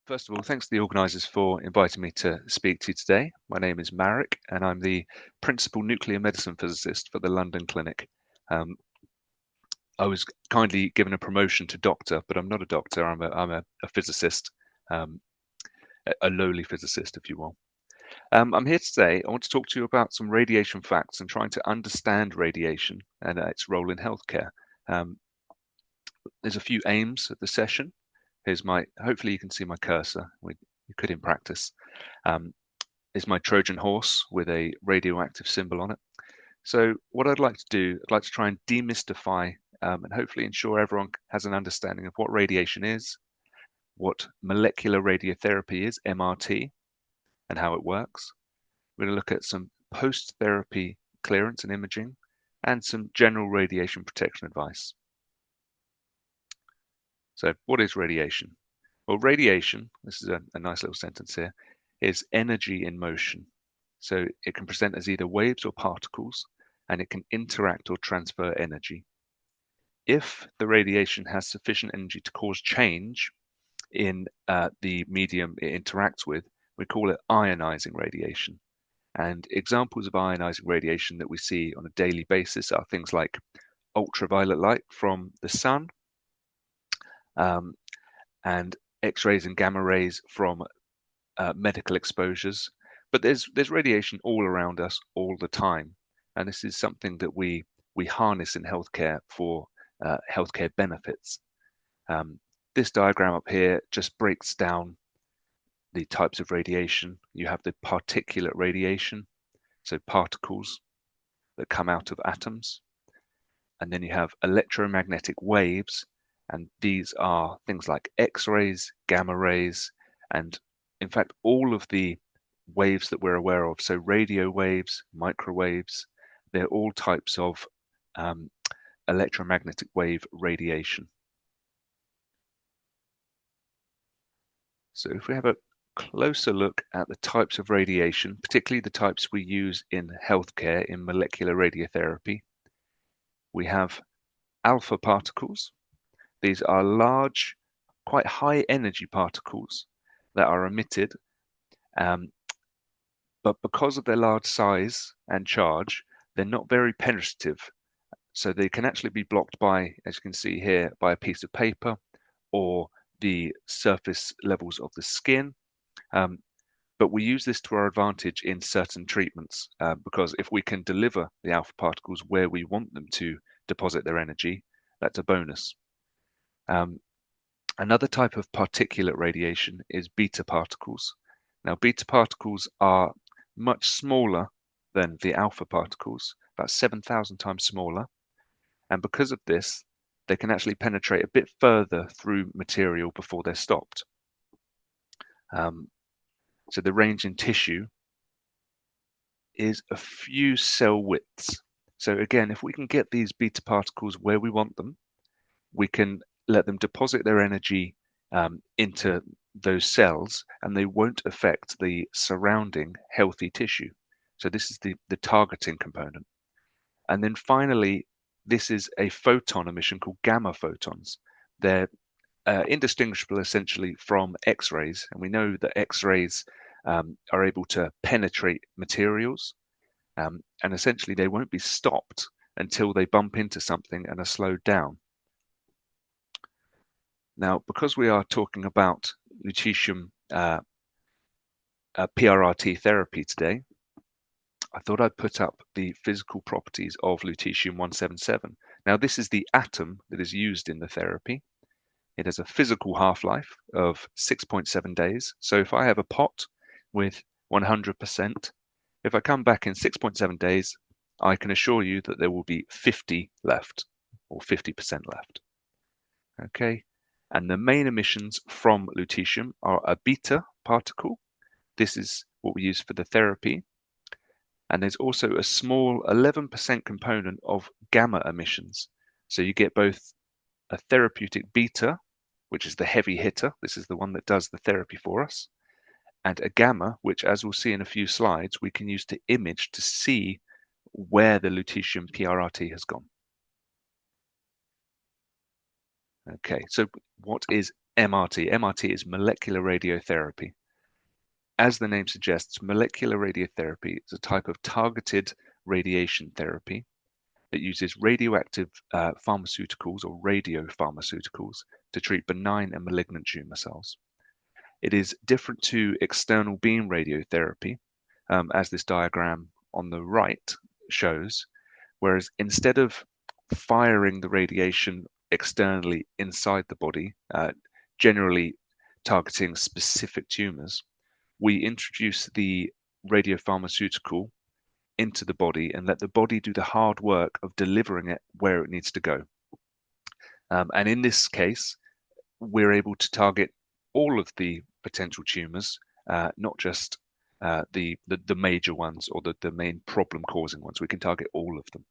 First of all, thanks to the organisers for inviting me to speak to you today. My name is Mariq, and I'm the Principal Nuclear Medicine Physicist for the London Clinic. I was kindly given a promotion to doctor, but I'm not a doctor. I'm a physicist, a lowly physicist, if you will. I'm here today. I want to talk to you about some radiation facts and trying to understand radiation and its role in healthcare. There's a few aims of the session. Hopefully you can see my cursor. You could in practice. Is my Trojan horse with a radioactive symbol on it. So what I'd like to do, I'd like to try and demystify and hopefully ensure everyone has an understanding of what radiation is, what molecular radiotherapy is, MRT, and how it works. We're going to look at some post-therapy clearance and imaging and some general radiation protection advice. So what is radiation? Well, radiation, this is a nice little sentence here, is energy in motion. So it can present as either waves or particles, and it can interact or transfer energy. If the radiation has sufficient energy to cause change in the medium it interacts with, we call it ionizing radiation. And examples of ionizing radiation that we see on a daily basis are things like ultraviolet light from the sun, and X-rays and gamma rays from medical exposures. But there's radiation all around us all the time, and this is something that we harness in healthcare for healthcare benefits. This diagram up here just breaks down the types of radiation. You have the particulate radiation, so particles that come out of atoms, and then you have electromagnetic waves, and these are things like X-rays, gamma rays, and in fact all of the waves that we're aware of, so radio waves, microwaves, they're all types of electromagnetic wave radiation. So if we have a closer look at the types of radiation, particularly the types we use in healthcare in molecular radiotherapy, we have alpha particles. These are large, quite high energy particles that are emitted, but because of their large size and charge, they're not very penetrative. So they can actually be blocked by, as you can see here, by a piece of paper or the surface levels of the skin. But we use this to our advantage in certain treatments because if we can deliver the alpha particles where we want them to deposit their energy, that's a bonus. Another type of particulate radiation is beta particles. Now, beta particles are much smaller than the alpha particles, about 7,000 times smaller. And because of this, they can actually penetrate a bit further through material before they're stopped. So the range in tissue is a few cell widths. So again, if we can get these beta particles where we want them, we can let them deposit their energy into those cells, and they won't affect the surrounding healthy tissue. So this is the targeting component. And then finally, this is a photon emission called gamma photons. They're indistinguishable essentially from X-rays, and we know that X-rays are able to penetrate materials, and essentially they won't be stopped until they bump into something and are slowed down. Now, because we are talking about lutetium PRRT therapy today, I thought I'd put up the physical properties of lutetium-177. Now, this is the atom that is used in the therapy. It has a physical half-life of 6.7 days. So if I have a pot with 100%, if I come back in 6.7 days, I can assure you that there will be 50 left, or 50% left. Okay, and the main emissions from lutetium are a beta particle. This is what we use for the therapy. And there's also a small 11% component of gamma emissions. So you get both a therapeutic beta, which is the heavy hitter. This is the one that does the therapy for us. And a gamma, which, as we'll see in a few slides, we can use to image to see where the lutetium PRRT has gone. Okay, so what is MRT. MRT is molecular radiotherapy. As the name suggests, molecular radiotherapy is a type of targeted radiation therapy that uses radioactive pharmaceuticals or radiopharmaceuticals to treat benign and malignant tumor cells. It is different to external beam radiotherapy, as this diagram on the right shows, whereas instead of firing the radiation externally inside the body, generally targeting specific tumors, we introduce the radiopharmaceutical into the body and let the body do the hard work of delivering it where it needs to go. And in this case, we're able to target all of the potential tumors, not just the major ones or the main problem causing ones. We can target all of them.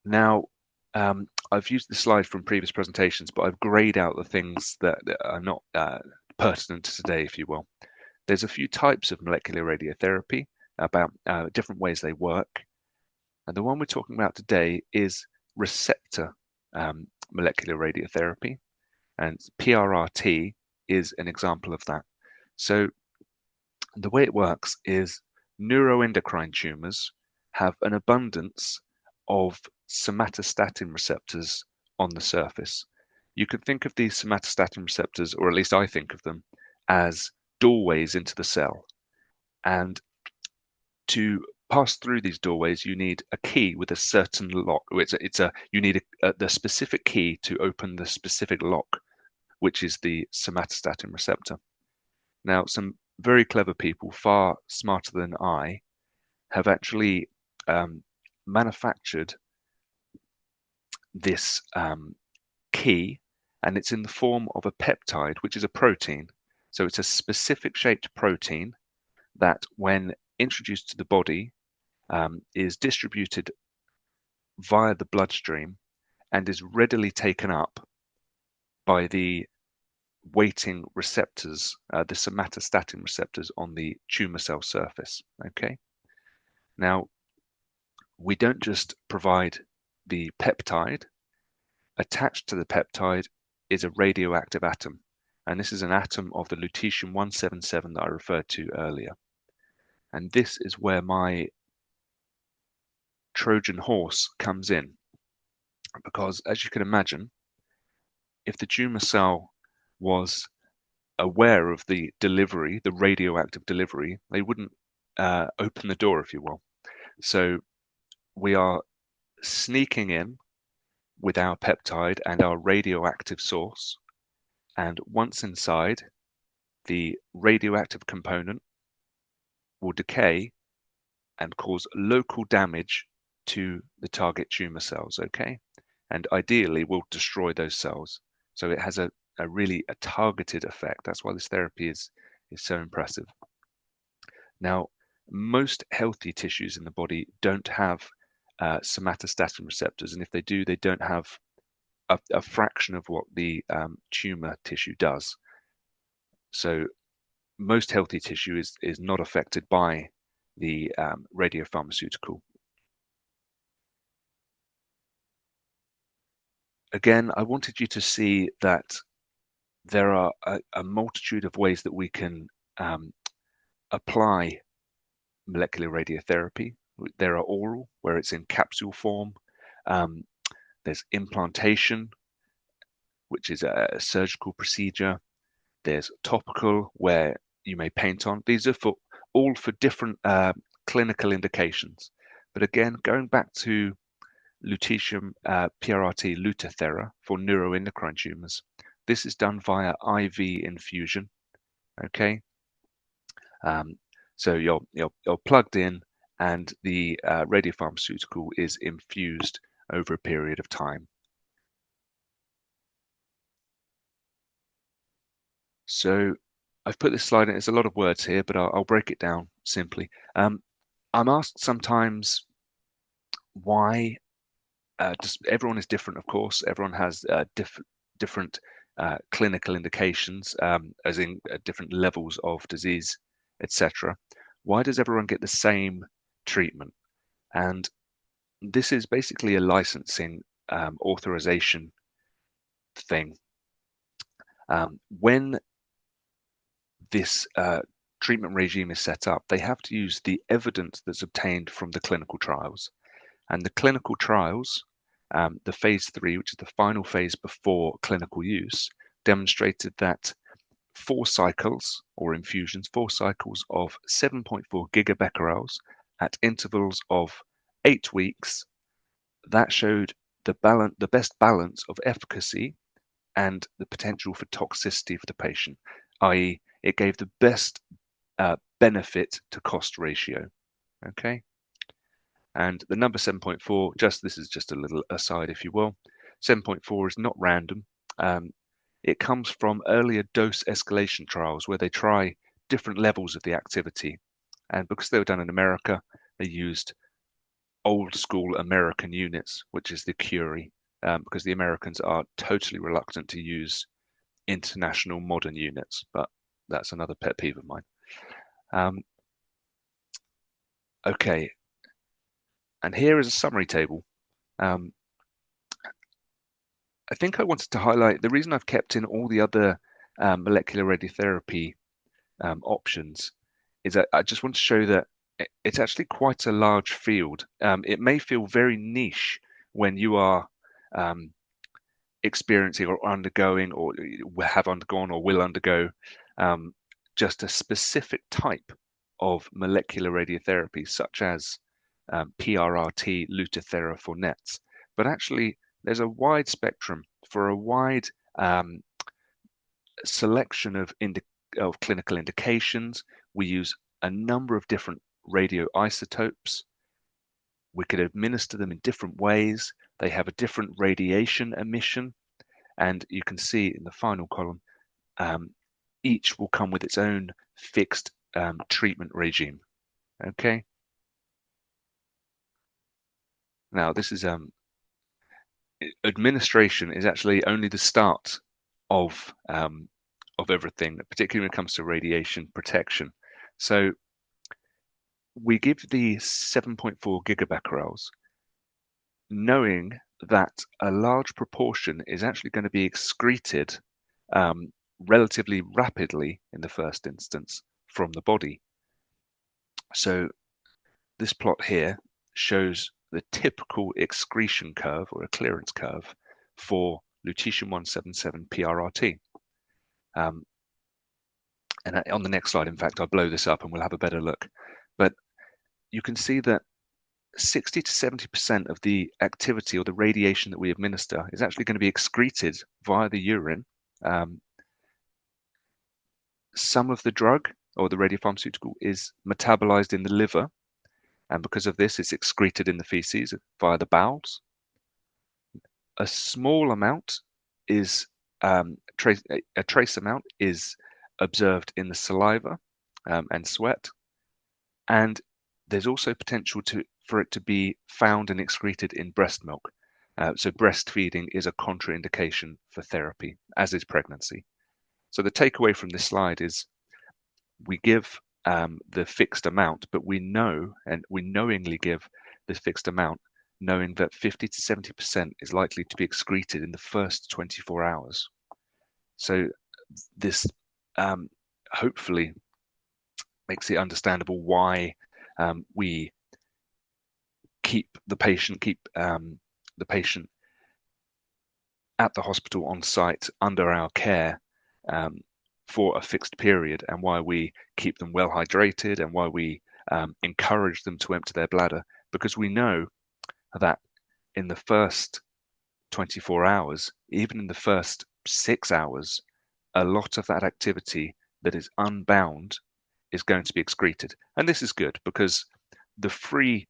Now, I've used the slide from previous presentations, but I've grayed out the things that are not pertinent to today, if you will. There's a few types of molecular radiotherapy, about different ways they work. And the one we're talking about today is receptor molecular radiotherapy, and PRRT is an example of that. So the way it works is neuroendocrine tumors have an abundance of somatostatin receptors on the surface. You can think of these somatostatin receptors, or at least I think of them, as doorways into the cell. And to pass through these doorways, you need a key with a certain lock. You need the specific key to open the specific lock, which is the somatostatin receptor. Now, some very clever people, far smarter than I, have actually manufactured this key, and it's in the form of a peptide, which is a protein. So it's a specific shaped protein that, when introduced to the body, is distributed via the bloodstream and is readily taken up by the waiting receptors, the somatostatin receptors on the tumor cell surface. Okay. Now, we don't just provide the peptide. Attached to the peptide is a radioactive atom, and this is an atom of the lutetium-177 that I referred to earlier. And this is where my Trojan horse comes in, because as you can imagine, if the tumor cell was aware of the delivery, the radioactive delivery, they wouldn't open the door, if you will. So we are sneaking in with our peptide and our radioactive source, and once inside, the radioactive component will decay and cause local damage to the target tumor cells, okay? And ideally will destroy those cells. So it has a really targeted effect. That's why this therapy is so impressive. Now, most healthy tissues in the body don't have somatostatin receptors, and if they do, they don't have a fraction of what the tumor tissue does. So most healthy tissue is not affected by the radiopharmaceutical. Again, I wanted you to see that there are a multitude of ways that we can apply molecular radiotherapy. There are oral, where it's in capsule form. There's implantation, which is a surgical procedure. There's topical, where you may paint on. These are all for different clinical indications. But again, going back to lutetium PRRT Lutathera for neuroendocrine tumors, this is done via IV infusion. Okay, so you're plugged in, and the radiopharmaceutical is infused over a period of time. So I've put this slide in. It's a lot of words here, but I'll break it down simply. I'm asked sometimes why. Just everyone is different, of course. Everyone has different clinical indications, as in different levels of disease, etc. Why does everyone get the same treatment? And this is basically a licensing authorization thing. When this treatment regime is set up, they have to use the evidence that's obtained from the clinical trials. And the clinical trials, the phase 3, which is the final phase before clinical use, demonstrated that 4 cycles or infusions, 4 cycles of 7.4 gigabecquerels at intervals of 8 weeks, that showed the best balance of efficacy and the potential for toxicity for the patient, i.e., it gave the best benefit to cost ratio. Okay. And the number 7.4, this is just a little aside, if you will. 7.4 is not random. It comes from earlier dose escalation trials where they try different levels of the activity. And because they were done in America, they used old school American units, which is the Curie, because the Americans are totally reluctant to use international modern units. But that's another pet peeve of mine. Okay. And here is a summary table. I think I wanted to highlight the reason I've kept in all the other molecular radiotherapy options is that I just want to show that it's actually quite a large field. It may feel very niche when you are experiencing or undergoing or have undergone or will undergo just a specific type of molecular radiotherapy, such as PRRT, Lutathera for NETs. But actually, there's a wide spectrum for a wide selection of clinical indications. We use a number of different radioisotopes. We could administer them in different ways. They have a different radiation emission. And you can see in the final column, each will come with its own fixed treatment regime. Okay. Now, this is administration is actually only the start of everything, particularly when it comes to radiation protection. So we give the 7.4 gigabecquerels, knowing that a large proportion is actually going to be excreted relatively rapidly in the first instance from the body. So this plot here shows the typical excretion curve or a clearance curve for lutetium-177 PRRT. And on the next slide, in fact, I'll blow this up and we'll have a better look. But you can see that 60 to 70% of the activity or the radiation that we administer is actually going to be excreted via the urine. Some of the drug or the radiopharmaceutical is metabolized in the liver. And because of this, it's excreted in the feces via the bowels. A small amount is a trace amount is observed in the saliva and sweat, and there's also potential for it to be found and excreted in breast milk. So breastfeeding is a contraindication for therapy, as is pregnancy. So the takeaway from this slide is we give the fixed amount, but we know and we knowingly give this fixed amount, knowing that 50 to 70% is likely to be excreted in the first 24 hours. So this hopefully makes it understandable why we keep the patient at the hospital on site under our care for a fixed period, and why we keep them well hydrated, and why we encourage them to empty their bladder, because we know that in the first 24 hours, even in the first 6 hours, a lot of that activity that is unbound is going to be excreted. And this is good because the free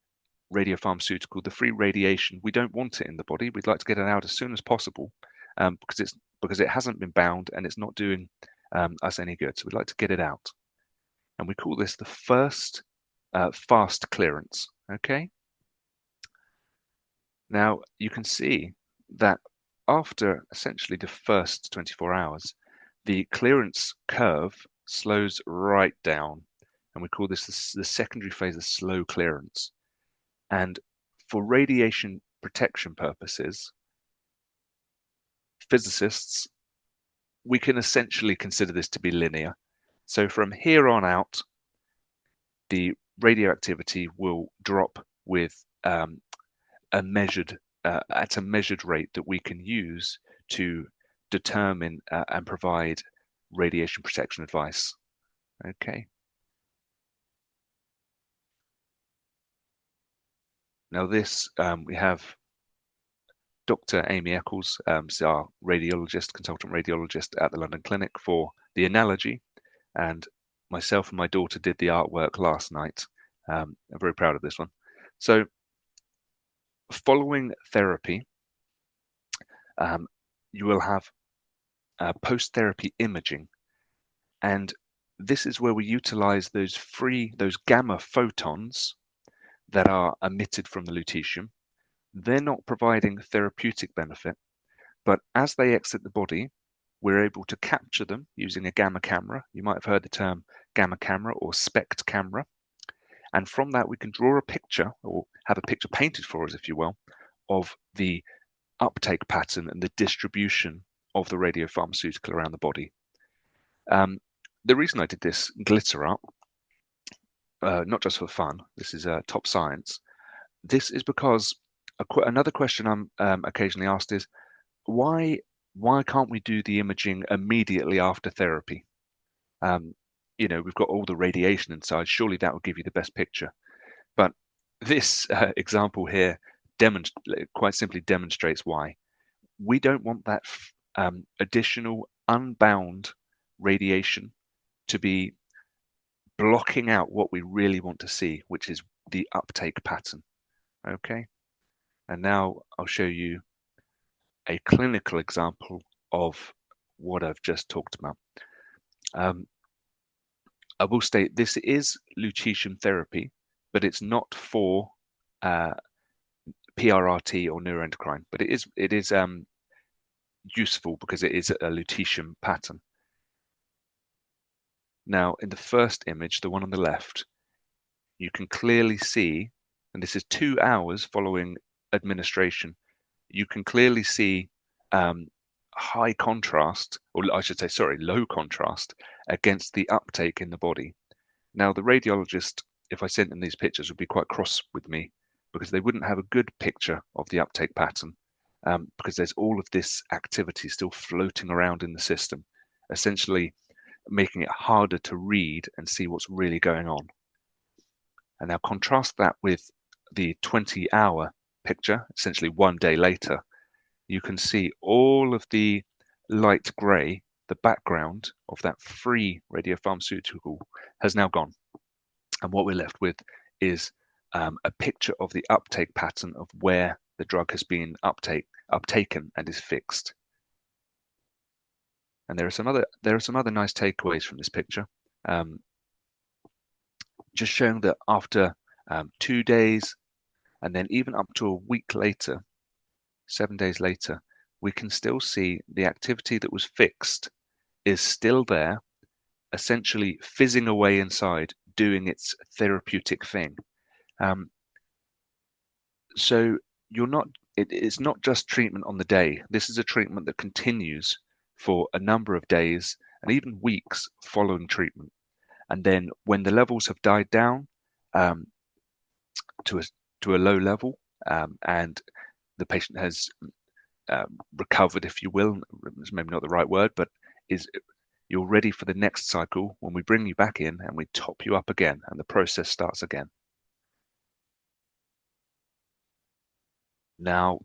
radiopharmaceutical, the free radiation, we don't want it in the body. We'd like to get it out as soon as possible because it hasn't been bound and it's not doing us any good. So we'd like to get it out. And we call this the first fast clearance. Okay. Now you can see that after essentially the first 24 hours, the clearance curve slows right down, and we call this the secondary phase of slow clearance. And for radiation protection purposes, physicists, we can essentially consider this to be linear. So from here on out, the radioactivity will drop with a measured at a measured rate that we can use to determine and provide radiation protection advice. Okay. Now this we have Dr. Amy Eccles, our radiologist, consultant radiologist at the London Clinic, for the analogy, and myself and my daughter did the artwork last night. I'm very proud of this one. So following therapy, you will have post-therapy imaging, and this is where we utilize those gamma photons that are emitted from the lutetium. They're not providing therapeutic benefit, but as they exit the body, we're able to capture them using a gamma camera. You might have heard the term gamma camera or SPECT camera. And from that, we can draw a picture, or have a picture painted for us, if you will, of the uptake pattern and the distribution of the radiopharmaceutical around the body. The reason I did this glitter art, not just for fun, this is top science. This is because another question I'm occasionally asked is, why can't we do the imaging immediately after therapy? We've got all the radiation inside. Surely that will give you the best picture. But this example here quite simply demonstrates why. We don't want that additional unbound radiation to be blocking out what we really want to see, which is the uptake pattern. Okay, and now I'll show you a clinical example of what I've just talked about. I will state this is lutetium therapy, but it's not for PRRT or neuroendocrine, but it is useful because it is a lutetium pattern. Now, in the first image, the one on the left, you can clearly see, and this is 2 hours following administration, you can clearly see high contrast, or I should say, sorry, low contrast against the uptake in the body. Now, the radiologist, if I sent them these pictures, would be quite cross with me because they wouldn't have a good picture of the uptake pattern because there's all of this activity still floating around in the system, essentially making it harder to read and see what's really going on. And now contrast that with the 20-hour picture, essentially 1 day later. You can see all of the light grey, the background of that free radiopharmaceutical has now gone. And what we're left with is a picture of the uptake pattern of where the drug has been uptaken and is fixed. And there are some other nice takeaways from this picture. Just showing that after 2 days, and then even up to a week later, 7 days later, we can still see the activity that was fixed is still there, essentially fizzing away inside, doing its therapeutic thing. So it's not just treatment on the day. This is a treatment that continues for a number of days and even weeks following treatment. And then when the levels have died down to a low level, and the patient has recovered, if you will, it's maybe not the right word, but you're ready for the next cycle when we bring you back in and we top you up again and the process starts again. Now,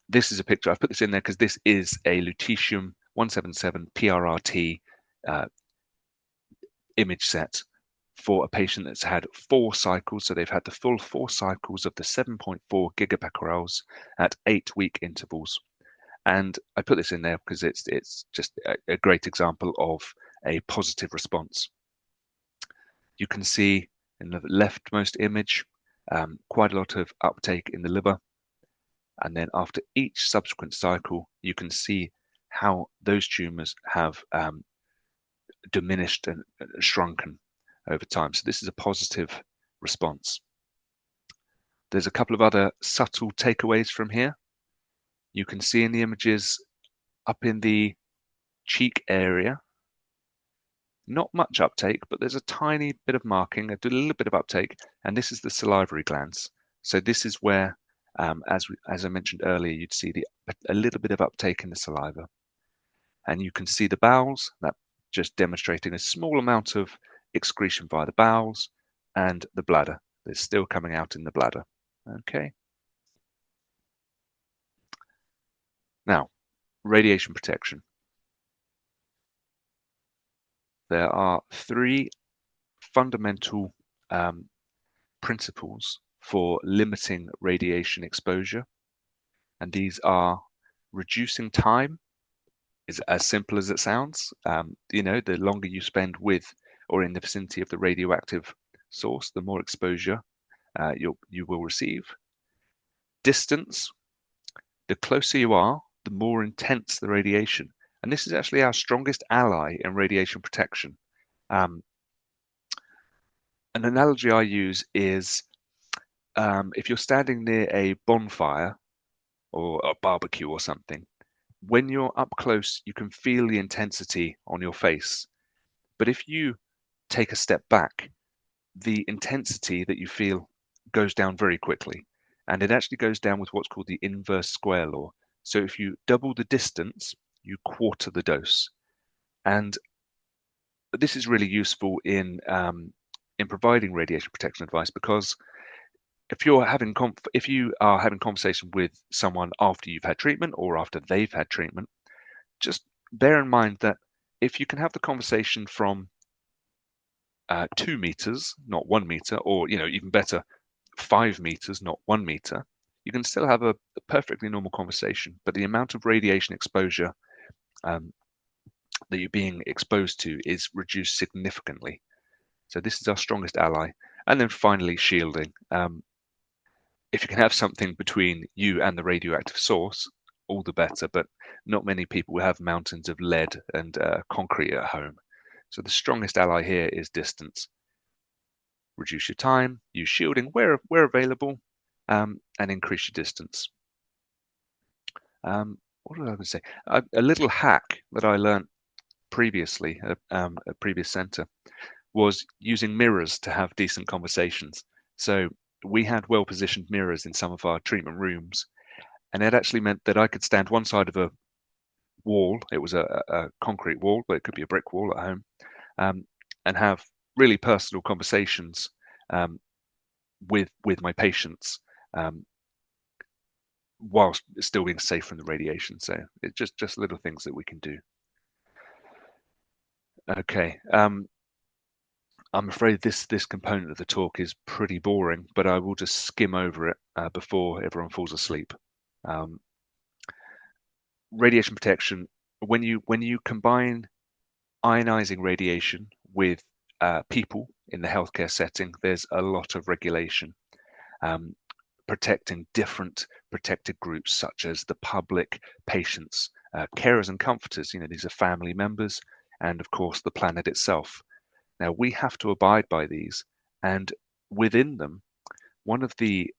this is a picture. I've put this in there because this is a lutetium-177 PRRT image set for a patient that's had 4 cycles. So they've had the full 4 cycles of the 7.4 gigabecquerels at 8-week intervals. And I put this in there because it's just a great example of a positive response. You can see in the leftmost image quite a lot of uptake in the liver. And then after each subsequent cycle, you can see how those tumors have diminished and shrunken over time. So this is a positive response. There's a couple of other subtle takeaways from here. You can see in the images up in the cheek area, not much uptake, but there's a tiny bit of marking, a little bit of uptake, and this is the salivary glands. So this is where, as I mentioned earlier, you'd see a little bit of uptake in the saliva. And you can see the bowels, that just demonstrating a small amount of excretion via the bowels, and the bladder. There's still coming out in the bladder. Okay. Now, radiation protection. There are three fundamental principles for limiting radiation exposure, and these are reducing time. Is as simple as it sounds. The longer you spend with or in the vicinity of the radioactive source, the more exposure you will receive. Distance, the closer you are, the more intense the radiation. And this is actually our strongest ally in radiation protection. An analogy I use is if you're standing near a bonfire or a barbecue or something, when you're up close, you can feel the intensity on your face. But if you take a step back, the intensity that you feel goes down very quickly. And it actually goes down with what's called the inverse square law. So if you double the distance, you quarter the dose. And this is really useful in providing radiation protection advice, because if you are having conversation with someone after you've had treatment or after they've had treatment, just bear in mind that if you can have the conversation from 2 meters, not 1 meter, or even better, 5 meters, not 1 meter, you can still have a perfectly normal conversation. But the amount of radiation exposure that you're being exposed to is reduced significantly. So this is our strongest ally. And then finally, shielding. If you can have something between you and the radioactive source, all the better. But not many people have mountains of lead and concrete at home. So the strongest ally here is distance. Reduce your time, use shielding where available, and increase your distance. What was I going to say? A little hack that I learned previously at a previous centre was using mirrors to have decent conversations. So we had well-positioned mirrors in some of our treatment rooms, and it actually meant that I could stand one side of a wall. It was a concrete wall, but it could be a brick wall at home, and have really personal conversations with my patients, whilst still being safe from the radiation. So it's just little things that we can do. Okay. I'm afraid this component of the talk is pretty boring, but I will just skim over it before everyone falls asleep. Radiation protection. When you combine ionizing radiation with people in the healthcare setting, there's a lot of regulation protecting different protected groups, such as the public, patients, carers and comforters. These are family members, and of course the planet itself. Now we have to abide by these, and within them, one of the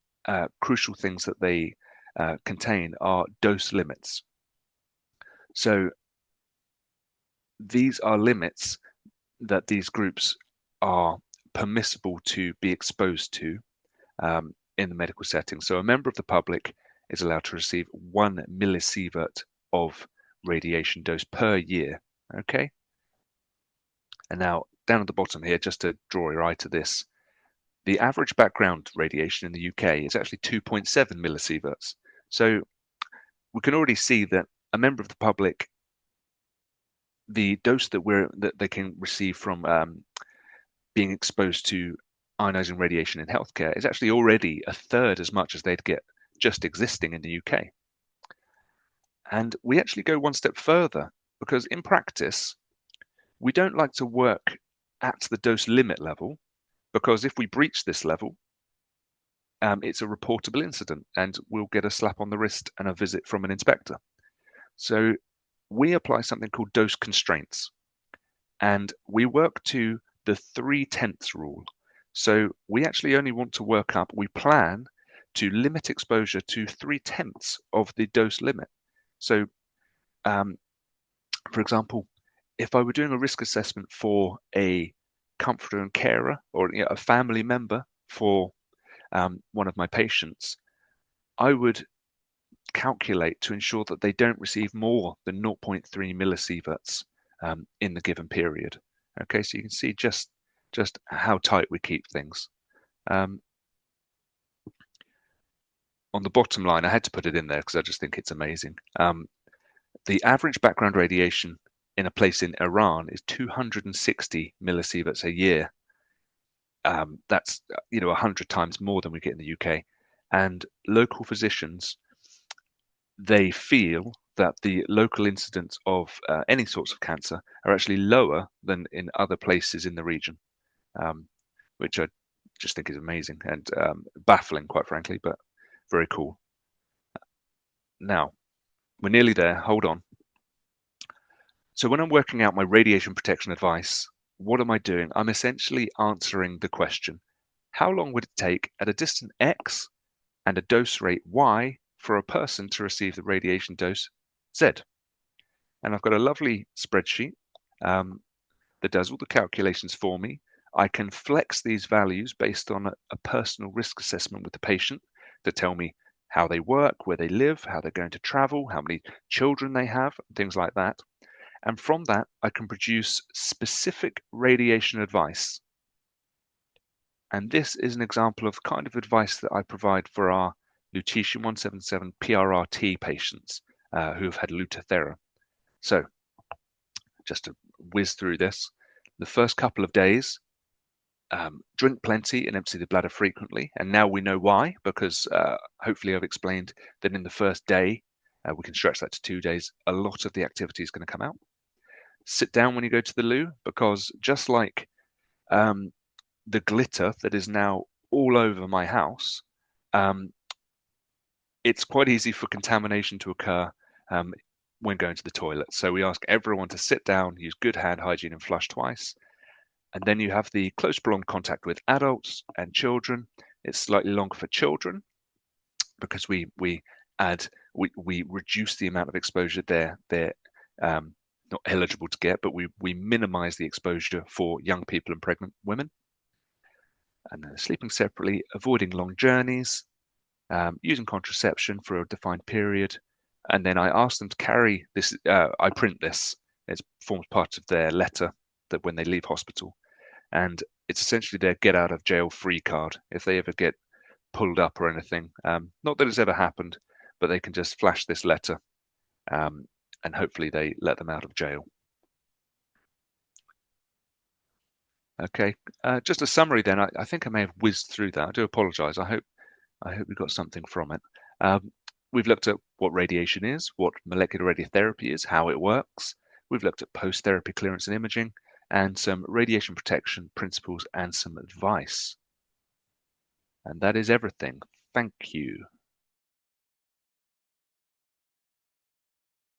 crucial things that they contain are dose limits. So these are limits that these groups are permissible to be exposed to in the medical setting. So a member of the public is allowed to receive 1 millisievert of radiation dose per year. Okay. And now down at the bottom here, just to draw your eye to this, the average background radiation in the UK is actually 2.7 millisieverts. So we can already see that a member of the public, the dose that they can receive from being exposed to ionizing radiation in healthcare is actually already a third as much as they'd get just existing in the UK. And we actually go one step further, because in practice, we don't like to work at the dose limit level, because if we breach this level, it's a reportable incident and we'll get a slap on the wrist and a visit from an inspector. So we apply something called dose constraints, and we work to the 3/10 rule. So we actually only want to work up, we plan to limit exposure to 3/10 of the dose limit. So, for example, if I were doing a risk assessment for a comforter and carer, or a family member for one of my patients, I would calculate to ensure that they don't receive more than 0.3 millisieverts in the given period. Okay, so you can see just how tight we keep things. On the bottom line, I had to put it in there because I just think it's amazing. The average background radiation in a place in Iran is 260 millisieverts a year. That's 100 times more than we get in the UK. And local physicians, they feel that the local incidence of any sorts of cancer are actually lower than in other places in the region, which I just think is amazing and baffling, quite frankly, but very cool. Now, we're nearly there. Hold on. So when I'm working out my radiation protection advice, what am I doing? I'm essentially answering the question, how long would it take at a distance X and a dose rate Y for a person to receive the radiation dose Z? And I've got a lovely spreadsheet that does all the calculations for me. I can flex these values based on a personal risk assessment with the patient to tell me how they work, where they live, how they're going to travel, how many children they have, things like that. And from that, I can produce specific radiation advice. And this is an example of kind of advice that I provide for our lutetium-177 PRRT patients who have had Lutathera. So just to whiz through this, the first couple of days, drink plenty and empty the bladder frequently. And now we know why, because hopefully I've explained that in the first day, we can stretch that to 2 days, a lot of the activity is going to come out. Sit down when you go to the loo, because just like the glitter that is now all over my house, it's quite easy for contamination to occur when going to the toilet. So we ask everyone to sit down, use good hand hygiene and flush twice. And then you have the close prolonged contact with adults and children. It's slightly longer for children because we reduce the amount of exposure they're not eligible to get, but we minimize the exposure for young people and pregnant women. And then sleeping separately, avoiding long journeys, using contraception for a defined period. And then I ask them to carry this, I print this, it forms part of their letter that when they leave hospital. And it's essentially their get out of jail free card if they ever get pulled up or anything. Not that it's ever happened, but they can just flash this letter and hopefully they let them out of jail. Okay, just a summary then. I think I may have whizzed through that. I do apologize. I hope we got something from it. We've looked at what radiation is, what molecular radiotherapy is, how it works. We've looked at post-therapy clearance and imaging, and some radiation protection principles and some advice. And that is everything. Thank you.